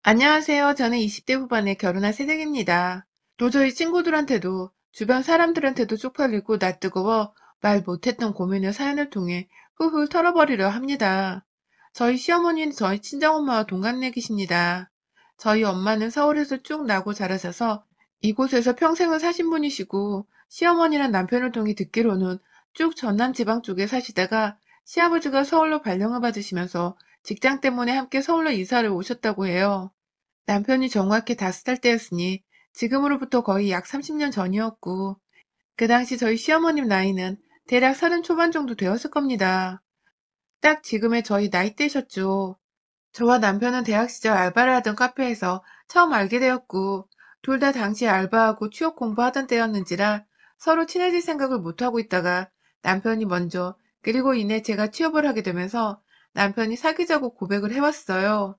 안녕하세요. 저는 20대 후반에 결혼한 새댁입니다. 도저히 친구들한테도 주변 사람들한테도 쪽팔리고 낯뜨거워 말 못했던 고민을 사연을 통해 훌훌 털어버리려 합니다. 저희 시어머니는 저희 친정엄마와 동갑내기십니다. 저희 엄마는 서울에서 쭉 나고 자라셔서 이곳에서 평생을 사신 분이시고, 시어머니랑 남편을 통해 듣기로는 쭉 전남 지방 쪽에 사시다가 시아버지가 서울로 발령을 받으시면서 직장 때문에 함께 서울로 이사를 오셨다고 해요. 남편이 정확히 5살 때였으니 지금으로부터 거의 약 30년 전이었고, 그 당시 저희 시어머님 나이는 대략 30 초반 정도 되었을 겁니다. 딱 지금의 저희 나이대셨죠. 저와 남편은 대학 시절 알바를 하던 카페에서 처음 알게 되었고, 둘 다 당시 알바하고 취업 공부하던 때였는지라 서로 친해질 생각을 못하고 있다가 남편이 먼저, 그리고 이내 제가 취업을 하게 되면서 남편이 사귀자고 고백을 해왔어요.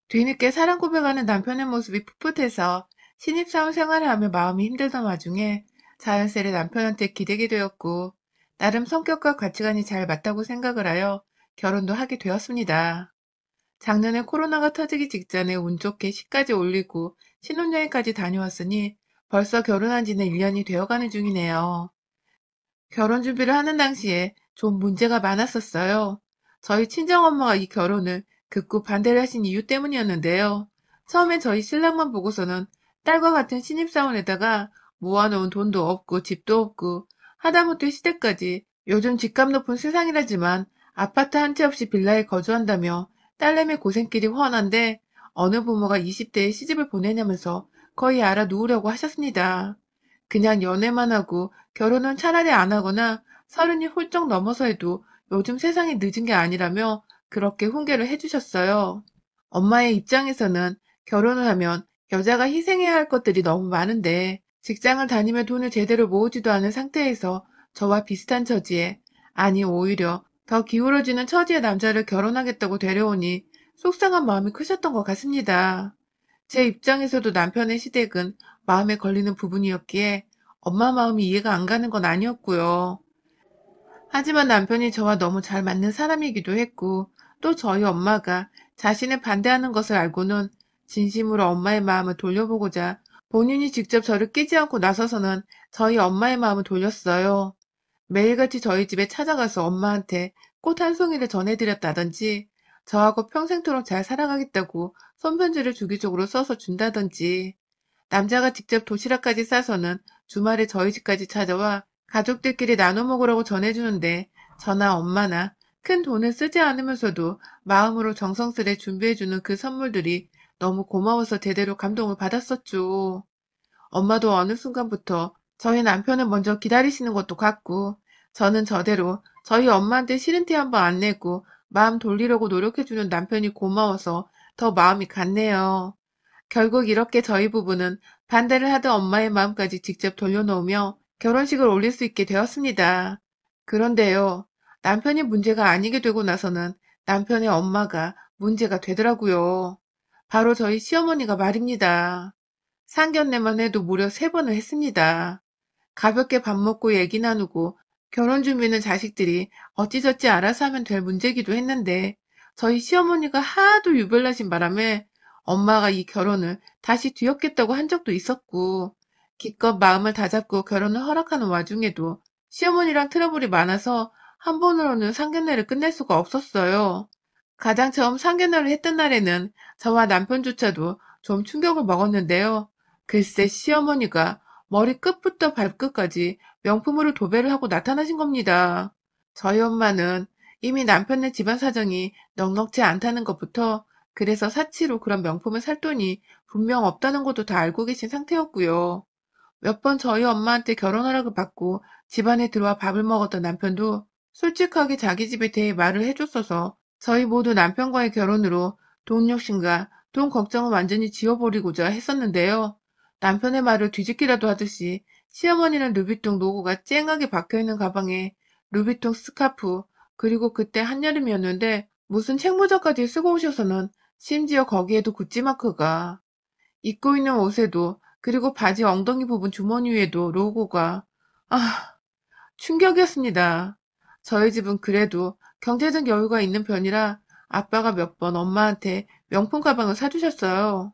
뒤늦게 사랑 고백하는 남편의 모습이 풋풋해서 신입사원 생활을 하며 마음이 힘들던 와중에 자연스레 남편한테 기대게 되었고, 나름 성격과 가치관이 잘 맞다고 생각을 하여 결혼도 하게 되었습니다. 작년에 코로나가 터지기 직전에 운 좋게 시까지 올리고 신혼여행까지 다녀왔으니 벌써 결혼한 지는 1년이 되어가는 중이네요. 결혼 준비를 하는 당시에 좀 문제가 많았었어요. 저희 친정엄마가 이 결혼을 극구 반대를 하신 이유 때문이었는데요. 처음엔 저희 신랑만 보고서는 딸과 같은 신입사원에다가 모아놓은 돈도 없고 집도 없고 하다못해 시댁까지 요즘 집값 높은 세상이라지만 아파트 한 채 없이 빌라에 거주한다며 딸내미 고생길이 훤한데 어느 부모가 20대에 시집을 보내냐면서 거의 알아 누우려고 하셨습니다. 그냥 연애만 하고 결혼은 차라리 안 하거나 30이 훌쩍 넘어서 해도 요즘 세상이 늦은 게 아니라며 그렇게 훈계를 해주셨어요. 엄마의 입장에서는 결혼을 하면 여자가 희생해야 할 것들이 너무 많은데 직장을 다니며 돈을 제대로 모으지도 않은 상태에서 저와 비슷한 처지에, 아니 오히려 더 기울어지는 처지의 남자를 결혼하겠다고 데려오니 속상한 마음이 크셨던 것 같습니다. 제 입장에서도 남편의 시댁은 마음에 걸리는 부분이었기에 엄마 마음이 이해가 안 가는 건 아니었고요. 하지만 남편이 저와 너무 잘 맞는 사람이기도 했고, 또 저희 엄마가 자신을 반대하는 것을 알고는 진심으로 엄마의 마음을 돌려보고자 본인이 직접 저를 끼지 않고 나서서는 저희 엄마의 마음을 돌렸어요. 매일같이 저희 집에 찾아가서 엄마한테 꽃 한 송이를 전해드렸다든지, 저하고 평생토록 잘 살아가겠다고 손편지를 주기적으로 써서 준다든지, 남자가 직접 도시락까지 싸서는 주말에 저희 집까지 찾아와 가족들끼리 나눠 먹으라고 전해주는데, 저나 엄마나 큰 돈을 쓰지 않으면서도 마음으로 정성스레 준비해주는 그 선물들이 너무 고마워서 제대로 감동을 받았었죠. 엄마도 어느 순간부터 저희 남편을 먼저 기다리시는 것도 같고, 저는 저대로 저희 엄마한테 싫은 티 한 번 안 내고 마음 돌리려고 노력해주는 남편이 고마워서 더 마음이 갔네요. 결국 이렇게 저희 부부는 반대를 하던 엄마의 마음까지 직접 돌려놓으며 결혼식을 올릴 수 있게 되었습니다. 그런데요, 남편이 문제가 아니게 되고 나서는 남편의 엄마가 문제가 되더라고요. 바로 저희 시어머니가 말입니다. 상견례만 해도 무려 3번을 했습니다. 가볍게 밥 먹고 얘기 나누고 결혼 준비는 자식들이 어찌저찌 알아서 하면 될 문제기도 했는데, 저희 시어머니가 하도 유별나신 바람에 엄마가 이 결혼을 다시 뒤엎겠다고 한 적도 있었고, 기껏 마음을 다잡고 결혼을 허락하는 와중에도 시어머니랑 트러블이 많아서 한 번으로는 상견례를 끝낼 수가 없었어요. 가장 처음 상견례를 했던 날에는 저와 남편조차도 좀 충격을 먹었는데요. 글쎄 시어머니가 머리 끝부터 발끝까지 명품으로 도배를 하고 나타나신 겁니다. 저희 엄마는 이미 남편네 집안 사정이 넉넉지 않다는 것부터, 그래서 사치로 그런 명품을 살 돈이 분명 없다는 것도 다 알고 계신 상태였고요. 몇 번 저희 엄마한테 결혼 허락을 받고 집안에 들어와 밥을 먹었던 남편도 솔직하게 자기 집에 대해 말을 해줬어서 저희 모두 남편과의 결혼으로 돈 욕심과 돈 걱정을 완전히 지워버리고자 했었는데요. 남편의 말을 뒤집기라도 하듯이 시어머니는 루비통 로고가 쨍하게 박혀있는 가방에 루비통 스카프, 그리고 그때 한여름이었는데 무슨 책모자까지 쓰고 오셔서는 심지어 거기에도 구찌 마크가, 입고 있는 옷에도, 그리고 바지 엉덩이 부분 주머니 위에도 로고가. 아, 충격이었습니다. 저희 집은 그래도 경제적 여유가 있는 편이라 아빠가 몇 번 엄마한테 명품 가방을 사주셨어요.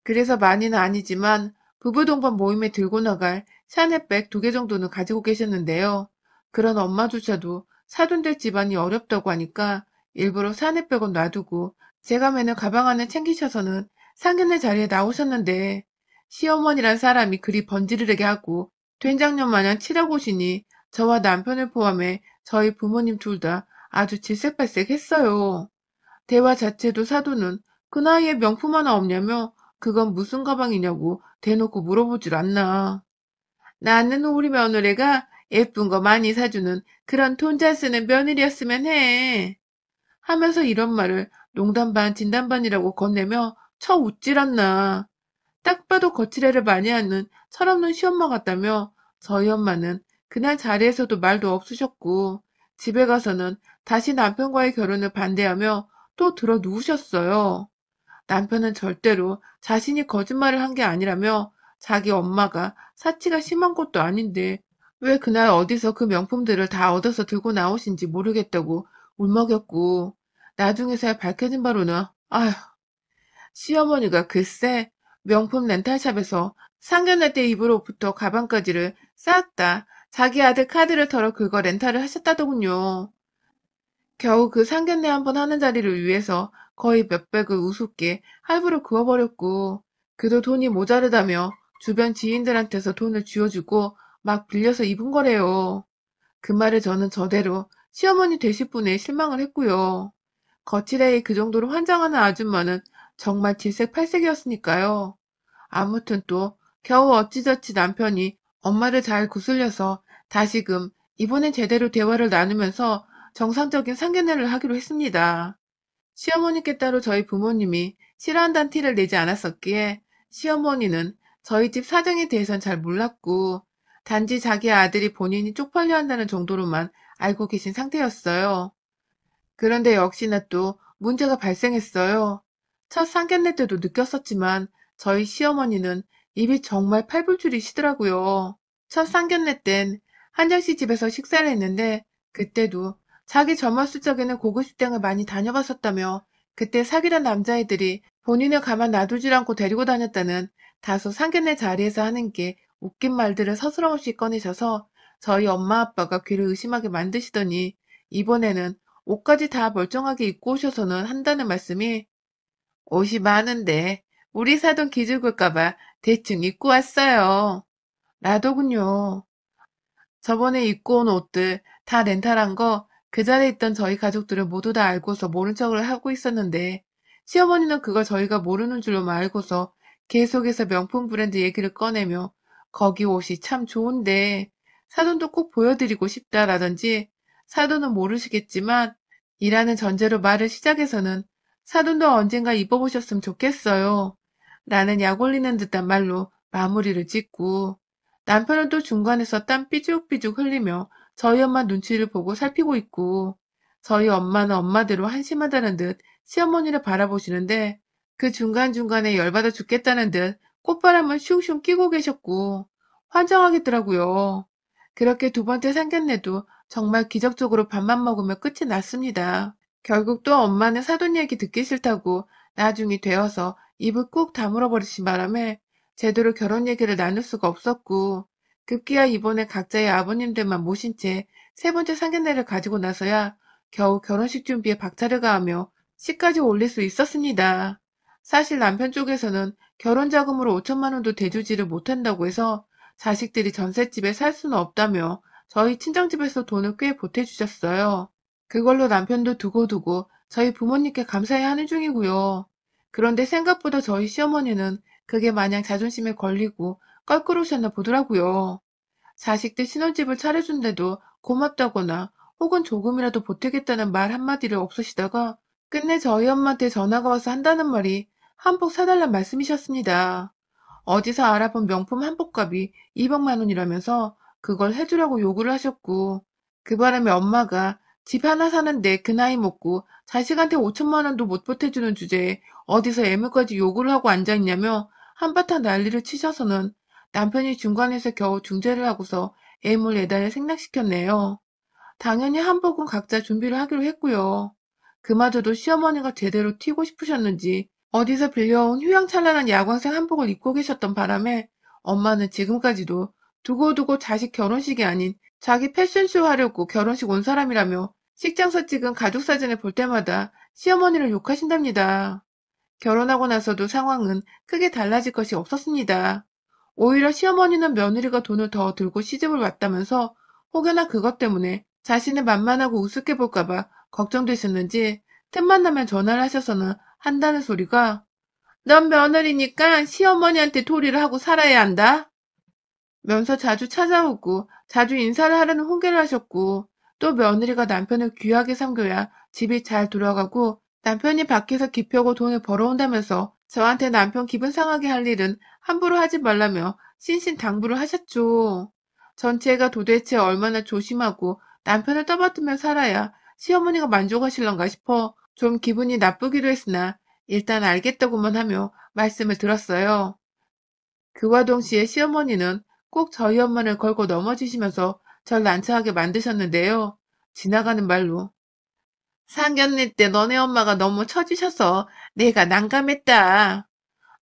그래서 많이는 아니지만 부부 동반 모임에 들고 나갈 샤넬백 2개 정도는 가지고 계셨는데요. 그런 엄마조차도 사돈 될 집안이 어렵다고 하니까 일부러 샤넬백은 놔두고 제가 매는 가방 안에 챙기셔서는 상견례 자리에 나오셨는데 시어머니란 사람이 그리 번지르르게 하고 된장녀 마냥 치라고 오시니 저와 남편을 포함해 저희 부모님 둘 다 아주 질색팔색했어요. 대화 자체도 사돈은 그 나이에 명품 하나 없냐며 그건 무슨 가방이냐고 대놓고 물어보질 않나. 나는 우리 며느리가 예쁜 거 많이 사주는 그런 돈 잘 쓰는 며느리였으면 해. 하면서 이런 말을 농담 반 진담 반이라고 건네며 쳐 웃질 않나. 딱 봐도 거칠애를 많이 하는 철없는 시엄마 같다며 저희 엄마는 그날 자리에서도 말도 없으셨고 집에 가서는 다시 남편과의 결혼을 반대하며 또 들어 누우셨어요. 남편은 절대로 자신이 거짓말을 한 게 아니라며 자기 엄마가 사치가 심한 것도 아닌데 왜 그날 어디서 그 명품들을 다 얻어서 들고 나오신지 모르겠다고 울먹였고 나중에서야 밝혀진 바로는 아휴 시어머니가 글쎄 명품 렌탈샵에서 상견례 때 입을 옷부터 가방까지를 싹 다 자기 아들 카드를 털어 그거 렌탈을 하셨다더군요. 겨우 그 상견례 한 번 하는 자리를 위해서 거의 몇백을 우습게 할부로 그어버렸고 그도 돈이 모자르다며 주변 지인들한테서 돈을 쥐어주고 막 빌려서 입은 거래요. 그 말에 저는 저대로 시어머니 되실 분에 실망을 했고요. 거칠애의 그 정도로 환장하는 아줌마는 정말 질색팔색이었으니까요. 아무튼 또 겨우 어찌저찌 남편이 엄마를 잘 구슬려서 다시금 이번엔 제대로 대화를 나누면서 정상적인 상견례를 하기로 했습니다. 시어머니께 따로 저희 부모님이 싫어한다는 티를 내지 않았었기에 시어머니는 저희 집 사정에 대해선 잘 몰랐고 단지 자기 아들이 본인이 쪽팔려 한다는 정도로만 알고 계신 상태였어요. 그런데 역시나 또 문제가 발생했어요. 첫 상견례 때도 느꼈었지만 저희 시어머니는 입이 정말 팔불출이시더라고요. 첫 상견례 땐 한정씨 집에서 식사를 했는데 그때도 자기 젊었을 적에는 고급식당을 많이 다녀봤었다며 그때 사귀던 남자애들이 본인을 가만 놔두질 않고 데리고 다녔다는 다소 상견례 자리에서 하는 게 웃긴 말들을 서스럼없이 꺼내셔서 저희 엄마 아빠가 귀를 의심하게 만드시더니 이번에는 옷까지 다 멀쩡하게 입고 오셔서는 한다는 말씀이 옷이 많은데 우리 사돈 기죽을까봐 대충 입고 왔어요. 라더군요. 저번에 입고 온 옷들 다 렌탈한 거 그 자리에 있던 저희 가족들은 모두 다 알고서 모른 척을 하고 있었는데 시어머니는 그걸 저희가 모르는 줄로만 알고서 계속해서 명품 브랜드 얘기를 꺼내며 거기 옷이 참 좋은데 사돈도 꼭 보여드리고 싶다라든지 사돈은 모르시겠지만 이라는 전제로 말을 시작해서는 사돈도 언젠가 입어보셨으면 좋겠어요. 라는 약 올리는 듯한 말로 마무리를 짓고 남편은 또 중간에서 땀 삐죽삐죽 흘리며 저희 엄마 눈치를 보고 살피고 있고 저희 엄마는 엄마대로 한심하다는 듯 시어머니를 바라보시는데 그 중간중간에 열받아 죽겠다는 듯 꽃바람을 슝슝 끼고 계셨고 환장하겠더라고요. 그렇게 두 번째 상견례도 정말 기적적으로 밥만 먹으며 끝이 났습니다. 결국 또 엄마는 사돈 얘기 듣기 싫다고 나중이 되어서 입을 꾹 다물어 버리신 바람에 제대로 결혼 얘기를 나눌 수가 없었고 급기야 이번에 각자의 아버님들만 모신 채 세 번째 상견례를 가지고 나서야 겨우 결혼식 준비에 박차를 가하며 시까지 올릴 수 있었습니다. 사실 남편 쪽에서는 결혼 자금으로 5천만 원도 대주지를 못한다고 해서 자식들이 전셋집에 살 수는 없다며 저희 친정집에서 돈을 꽤 보태주셨어요. 그걸로 남편도 두고두고 저희 부모님께 감사해 하는 중이고요. 그런데 생각보다 저희 시어머니는 그게 마냥 자존심에 걸리고 껄끄러우셨나 보더라고요. 자식들 신혼집을 차려준데도 고맙다거나 혹은 조금이라도 보태겠다는 말 한마디를 없으시다가 끝내 저희 엄마한테 전화가 와서 한다는 말이 한복 사달란 말씀이셨습니다. 어디서 알아본 명품 한복값이 200만 원이라면서 그걸 해주라고 요구를 하셨고 그 바람에 엄마가 집 하나 사는데 그 나이 먹고 자식한테 5천만 원도 못 보태주는 주제에 어디서 애물까지 요구를 하고 앉아있냐며 한바탕 난리를 치셔서는 남편이 중간에서 겨우 중재를 하고서 애물 예단을 생략시켰네요. 당연히 한복은 각자 준비를 하기로 했고요. 그마저도 시어머니가 제대로 튀고 싶으셨는지 어디서 빌려온 휘황찬란한 야광색 한복을 입고 계셨던 바람에 엄마는 지금까지도 두고두고 자식 결혼식이 아닌 자기 패션쇼 하려고 결혼식 온 사람이라며 식장서 찍은 가족 사진을 볼 때마다 시어머니를 욕하신답니다. 결혼하고 나서도 상황은 크게 달라질 것이 없었습니다. 오히려 시어머니는 며느리가 돈을 더 들고 시집을 왔다면서 혹여나 그것 때문에 자신을 만만하고 우습게 볼까봐 걱정되셨는지 틈만 나면 전화를 하셔서는 한다는 소리가 넌 며느리니까 시어머니한테 도리를 하고 살아야 한다 면서 자주 찾아오고 자주 인사를 하려는 훈계를 하셨고 또 며느리가 남편을 귀하게 섬겨야 집이 잘 돌아가고 남편이 밖에서 기펴고 돈을 벌어온다면서 저한테 남편 기분 상하게 할 일은 함부로 하지 말라며 신신당부를 하셨죠. 전체가 도대체 얼마나 조심하고 남편을 떠받들며 살아야 시어머니가 만족하실런가 싶어 좀 기분이 나쁘기도 했으나 일단 알겠다고만 하며 말씀을 들었어요. 그와 동시에 시어머니는 꼭 저희 엄마를 걸고 넘어지시면서 절 난처하게 만드셨는데요. 지나가는 말로 상견례 때 너네 엄마가 너무 처지셔서 내가 난감했다.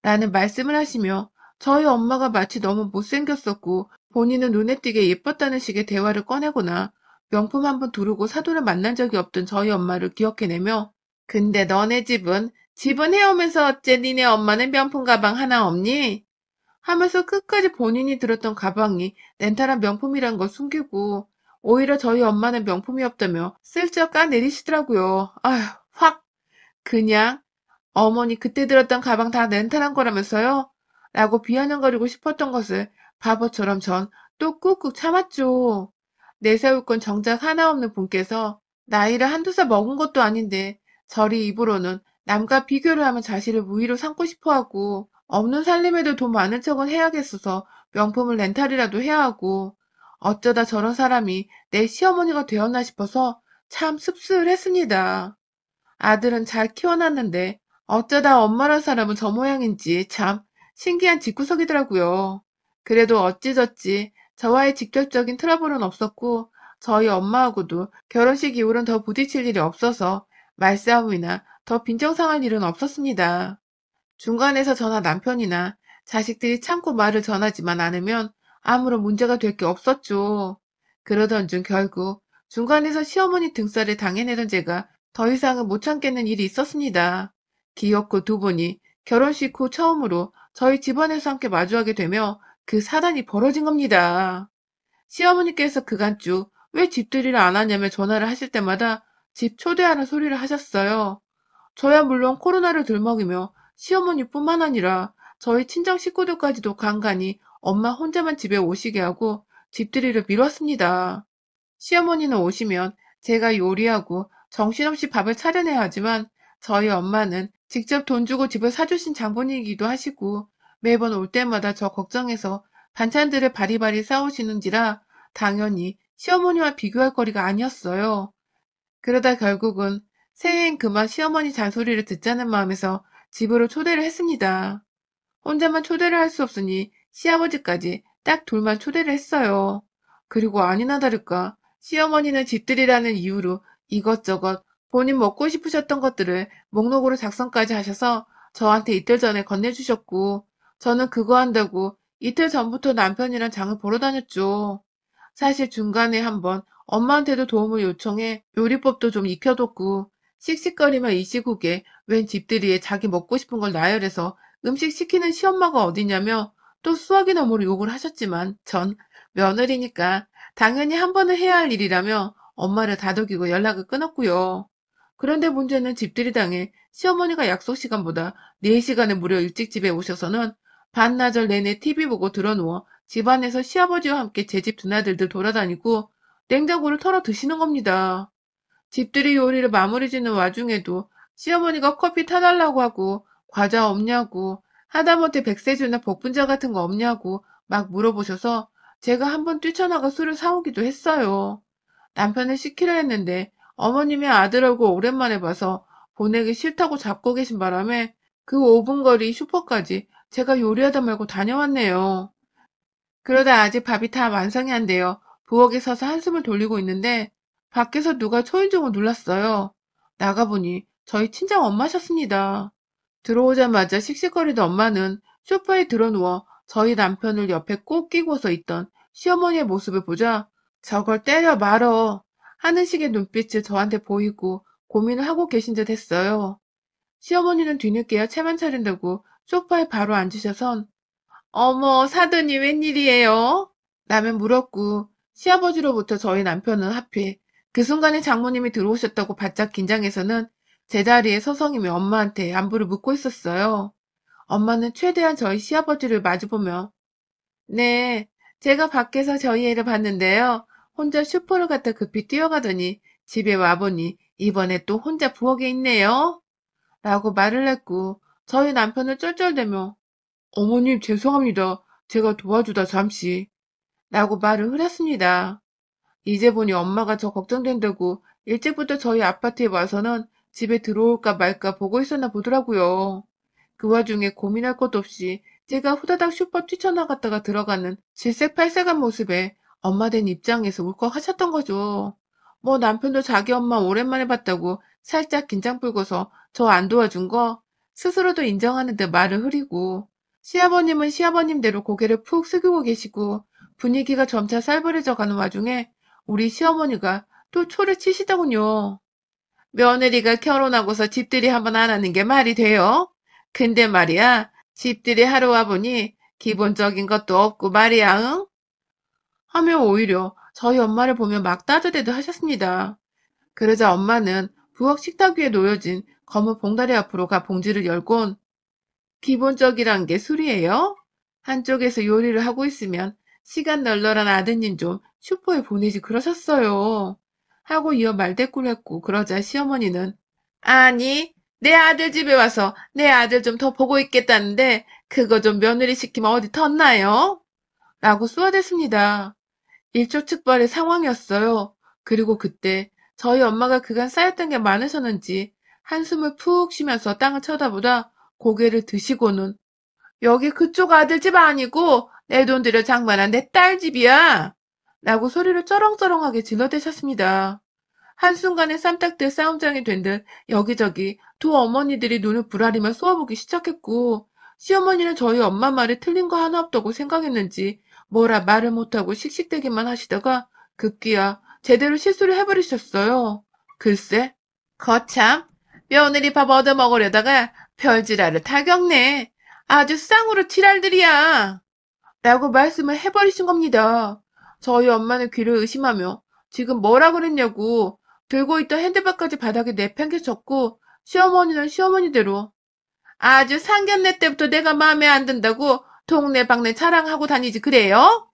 라는 말씀을 하시며 저희 엄마가 마치 너무 못생겼었고 본인은 눈에 띄게 예뻤다는 식의 대화를 꺼내거나 명품 한번 두르고 사돈을 만난 적이 없던 저희 엄마를 기억해내며 근데 너네 집은 해오면서 어째 니네 엄마는 명품 가방 하나 없니? 하면서 끝까지 본인이 들었던 가방이 렌탈한 명품이란 걸 숨기고 오히려 저희 엄마는 명품이 없다며 슬쩍 까내리시더라고요. 아휴, 확 그냥 어머니 그때 들었던 가방 다 렌탈한 거라면서요? 라고 비아냥거리고 싶었던 것을 바보처럼 전 또 꾹꾹 참았죠. 내세울 건 정작 하나 없는 분께서 나이를 한두 살 먹은 것도 아닌데 저리 입으로는 남과 비교를 하면 자신을 우위로 삼고 싶어 하고 없는 살림에도 돈 많은 척은 해야겠어서 명품을 렌탈이라도 해야 하고 어쩌다 저런 사람이 내 시어머니가 되었나 싶어서 참 씁쓸했습니다. 아들은 잘 키워놨는데 어쩌다 엄마란 사람은 저 모양인지 참 신기한 집구석이더라고요. 그래도 어찌저찌 저와의 직접적인 트러블은 없었고 저희 엄마하고도 결혼식 이후로는 더 부딪힐 일이 없어서 말싸움이나 더 빈정상할 일은 없었습니다. 중간에서 저나 남편이나 자식들이 참고 말을 전하지만 않으면 아무런 문제가 될 게 없었죠. 그러던 중 결국 중간에서 시어머니 등살을 당해내던 제가 더 이상은 못 참겠는 일이 있었습니다. 기어코 두 분이 결혼식 후 처음으로 저희 집안에서 함께 마주하게 되며 그 사단이 벌어진 겁니다. 시어머니께서 그간 쭉 왜 집들이를 안 하냐며 전화를 하실 때마다 집 초대하는 소리를 하셨어요. 저야 물론 코로나를 들먹이며 시어머니뿐만 아니라 저희 친정 식구들까지도 간간히 엄마 혼자만 집에 오시게 하고 집들이를 미뤘습니다. 시어머니는 오시면 제가 요리하고 정신없이 밥을 차려내야 하지만 저희 엄마는 직접 돈 주고 집을 사주신 장본인이기도 하시고 매번 올 때마다 저 걱정해서 반찬들을 바리바리 싸우시는지라 당연히 시어머니와 비교할 거리가 아니었어요. 그러다 결국은 새해엔 그만 시어머니 잔소리를 듣자는 마음에서 집으로 초대를 했습니다. 혼자만 초대를 할 수 없으니 시아버지까지 딱 둘만 초대를 했어요. 그리고 아니나 다를까 시어머니는 집들이라는 이유로 이것저것 본인 먹고 싶으셨던 것들을 목록으로 작성까지 하셔서 저한테 이틀 전에 건네주셨고 저는 그거 한다고 이틀 전부터 남편이랑 장을 보러 다녔죠. 사실 중간에 한번 엄마한테도 도움을 요청해 요리법도 좀 익혀뒀고 씩씩거리며 이 시국에 웬 집들이에 자기 먹고 싶은 걸 나열해서 음식 시키는 시엄마가 어디냐며 또 수학이 너머로 욕을 하셨지만 전 며느리니까 당연히 한 번은 해야 할 일이라며 엄마를 다독이고 연락을 끊었고요. 그런데 문제는 집들이당에 시어머니가 약속 시간보다 4시간을 무려 일찍 집에 오셔서는 반나절 내내 TV 보고 드러누워 집안에서 시아버지와 함께 제 집 드나들들 돌아다니고 냉장고를 털어 드시는 겁니다. 집들이 요리를 마무리 짓는 와중에도 시어머니가 커피 타달라고 하고 과자 없냐고 하다못해 백세주나 복분자 같은 거 없냐고 막 물어보셔서 제가 한번 뛰쳐나가 술을 사오기도 했어요. 남편을 시키려 했는데 어머님의 아들 얼굴 오랜만에 봐서 보내기 싫다고 잡고 계신 바람에 그 5분 거리 슈퍼까지 제가 요리하다 말고 다녀왔네요. 그러다 아직 밥이 다 완성이 안 돼요. 부엌에 서서 한숨을 돌리고 있는데 밖에서 누가 초인종을 눌렀어요. 나가보니 저희 친정 엄마셨습니다. 들어오자마자 씩씩거리던 엄마는 소파에 드러누워 저희 남편을 옆에 꼭 끼고서 있던 시어머니의 모습을 보자 저걸 때려 말어 하는 식의 눈빛을 저한테 보이고 고민을 하고 계신 듯 했어요. 시어머니는 뒤늦게야 채만 차린다고 소파에 바로 앉으셔선 어머 사돈이 웬일이에요? 라며 물었고 시아버지로부터 저희 남편은 하필 그 순간에 장모님이 들어오셨다고 바짝 긴장해서는 제자리에 서성이며 엄마한테 안부를 묻고 있었어요. 엄마는 최대한 저희 시아버지를 마주보며 네, 제가 밖에서 저희 애를 봤는데요. 혼자 슈퍼를 갔다 급히 뛰어가더니 집에 와보니 이번에 또 혼자 부엌에 있네요. 라고 말을 했고 저희 남편은 쩔쩔대며 어머님 죄송합니다. 제가 도와주다 잠시 라고 말을 흐렸습니다. 이제 보니 엄마가 저 걱정된다고 일찍부터 저희 아파트에 와서는 집에 들어올까 말까 보고 있었나 보더라고요. 그 와중에 고민할 것도 없이 제가 후다닥 슈퍼 뛰쳐나갔다가 들어가는 질색팔색한 모습에 엄마 된 입장에서 울컥하셨던 거죠. 뭐 남편도 자기 엄마 오랜만에 봤다고 살짝 긴장 풀고서 저 안 도와준 거 스스로도 인정하는 듯 말을 흐리고 시아버님은 시아버님대로 고개를 푹 숙이고 계시고 분위기가 점차 살벌해져 가는 와중에 우리 시어머니가 또 초를 치시더군요. 며느리가 결혼하고서 집들이 한번 안 하는 게 말이 돼요? 근데 말이야, 집들이 하러 와보니 기본적인 것도 없고 말이야, 응? 하며 오히려 저희 엄마를 보며 막 따져대도 하셨습니다. 그러자 엄마는 부엌 식탁 위에 놓여진 검은 봉다리 앞으로 가 봉지를 열곤 기본적이란 게 술이에요? 한쪽에서 요리를 하고 있으면 시간 널널한 아드님 좀 슈퍼에 보내지 그러셨어요. 하고 이어 말대꾸를 했고 그러자 시어머니는 아니 내 아들 집에 와서 내 아들 좀 더 보고 있겠다는데 그거 좀 며느리 시키면 어디 텄나요? 라고 쏘아댔습니다. 일촉즉발의 상황이었어요. 그리고 그때 저희 엄마가 그간 쌓였던 게 많으셨는지 한숨을 푹 쉬면서 땅을 쳐다보다 고개를 드시고는 여기 그쪽 아들 집 아니고 내 돈 들여 장만한 내 딸 집이야. 라고 소리를 쩌렁쩌렁하게 질러대셨습니다. 한순간에 쌈딱들 싸움장이 된 듯 여기저기 두 어머니들이 눈을 부라리며 쏘아보기 시작했고 시어머니는 저희 엄마 말에 틀린 거 하나 없다고 생각했는지 뭐라 말을 못하고 씩씩대기만 하시다가 급기야 제대로 실수를 해버리셨어요. 글쎄 거참 며느리 밥 얻어먹으려다가 별지랄을 다 겪네. 아주 쌍으로 지랄들이야. 라고 말씀을 해버리신 겁니다. 저희 엄마는 귀를 의심하며 지금 뭐라 그랬냐고 들고 있던 핸드백까지 바닥에 내팽개쳤고 시어머니는 시어머니대로 아주 상견례 때부터 내가 마음에 안 든다고 동네방네 자랑하고 다니지 그래요?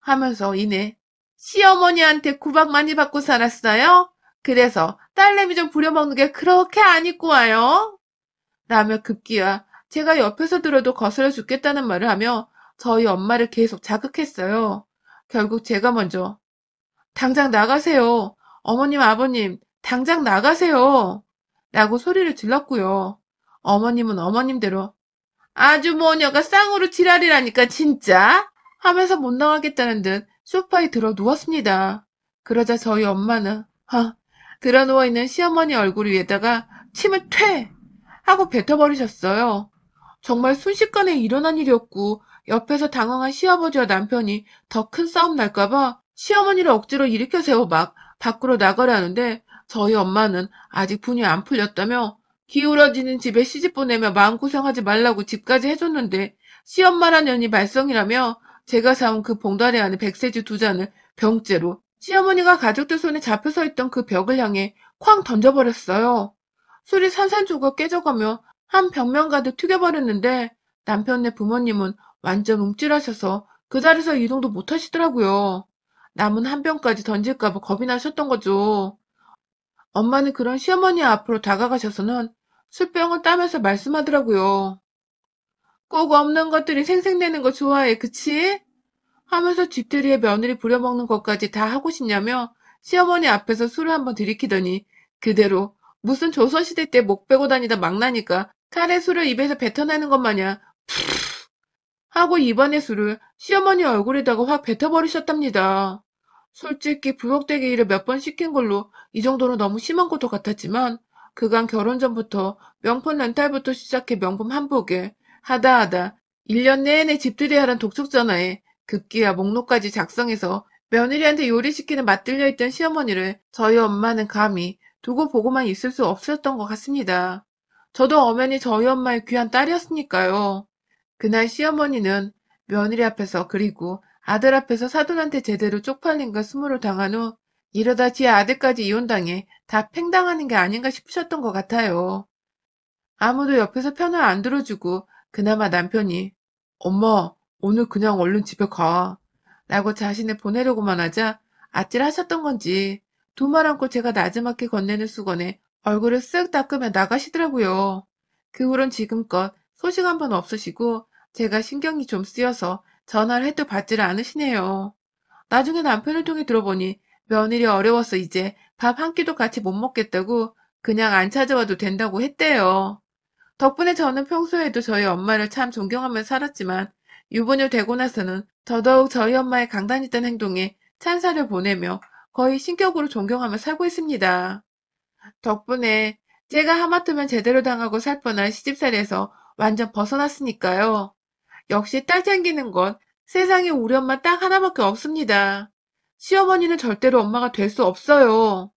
하면서 이내 시어머니한테 구박 많이 받고 살았어요? 그래서 딸내미 좀 부려먹는 게 그렇게 안 입고 와요? 라며 급기야 제가 옆에서 들어도 거슬러 죽겠다는 말을 하며 저희 엄마를 계속 자극했어요. 결국 제가 먼저 당장 나가세요. 어머님, 아버님, 당장 나가세요. 라고 소리를 질렀고요. 어머님은 어머님대로 아주 모녀가 쌍으로 지랄이라니까 진짜 하면서 못 나가겠다는 듯 소파에 들어 누웠습니다. 그러자 저희 엄마는 들어 누워있는 시어머니 얼굴 위에다가 침을 퇴 하고 뱉어버리셨어요. 정말 순식간에 일어난 일이었고 옆에서 당황한 시아버지와 남편이 더 큰 싸움 날까봐 시어머니를 억지로 일으켜 세워 막 밖으로 나가려 하는데 저희 엄마는 아직 분이 안 풀렸다며 기울어지는 집에 시집 보내며 마음고생하지 말라고 집까지 해줬는데 시엄마란 년이 말썽이라며 제가 사온 그 봉다리 안에 백세주 2잔을 병째로 시어머니가 가족들 손에 잡혀 서 있던 그 벽을 향해 쾅 던져버렸어요. 술이 산산조각 깨져가며 한 벽면 가득 튀겨버렸는데 남편네 부모님은 완전 움찔하셔서 그 자리에서 이동도 못하시더라고요. 남은 한 병까지 던질까봐 겁이 나셨던 거죠. 엄마는 그런 시어머니 앞으로 다가가셔서는 술병을 따면서 말씀하더라고요. 꼭 없는 것들이 생색내는 거 좋아해, 그치? 하면서 집들이에 며느리 부려먹는 것까지 다 하고 싶냐며 시어머니 앞에서 술을 한번 들이키더니 그대로 무슨 조선시대 때 목 베고 다니다 망나니까 칼에 술을 입에서 뱉어내는 것 마냥 하고 입안의 술을 시어머니 얼굴에다가 확 뱉어버리셨답니다. 솔직히 부엌대기 일을 몇 번 시킨 걸로 이 정도는 너무 심한 것도 같았지만 그간 결혼 전부터 명품 렌탈부터 시작해 명품 한복을 하다 1년 내내 집들이 하란 독촉 전화에 급기야 목록까지 작성해서 며느리한테 요리시키는 맛들려 있던 시어머니를 저희 엄마는 감히 두고 보고만 있을 수 없었던 것 같습니다. 저도 엄연히 저희 엄마의 귀한 딸이었으니까요. 그날 시어머니는 며느리 앞에서 그리고 아들 앞에서 사돈한테 제대로 쪽팔린 걸 스물을 당한 후 이러다 지 아들까지 이혼당해 다 팽당하는 게 아닌가 싶으셨던 것 같아요. 아무도 옆에서 편을 안 들어주고 그나마 남편이 엄마, 오늘 그냥 얼른 집에 가. 라고 자신을 보내려고만 하자 아찔하셨던 건지 두 말 않고 제가 나지막히 건네는 수건에 얼굴을 쓱 닦으며 나가시더라고요. 그 후론 지금껏 소식 한 번 없으시고 제가 신경이 좀 쓰여서 전화를 해도 받지를 않으시네요. 나중에 남편을 통해 들어보니 며느리 어려워서 이제 밥 한 끼도 같이 못 먹겠다고 그냥 안 찾아와도 된다고 했대요. 덕분에 저는 평소에도 저희 엄마를 참 존경하며 살았지만 유부녀 되고 나서는 더더욱 저희 엄마의 강단있던 행동에 찬사를 보내며 거의 신격으로 존경하며 살고 있습니다. 덕분에 제가 하마터면 제대로 당하고 살 뻔한 시집살이에서 완전 벗어났으니까요. 역시 딸 챙기는 건 세상에 우리 엄마 딱 하나밖에 없습니다. 시어머니는 절대로 엄마가 될 수 없어요.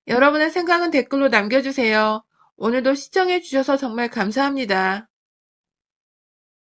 여러분의 생각은 댓글로 남겨주세요. 오늘도 시청해주셔서 정말 감사합니다.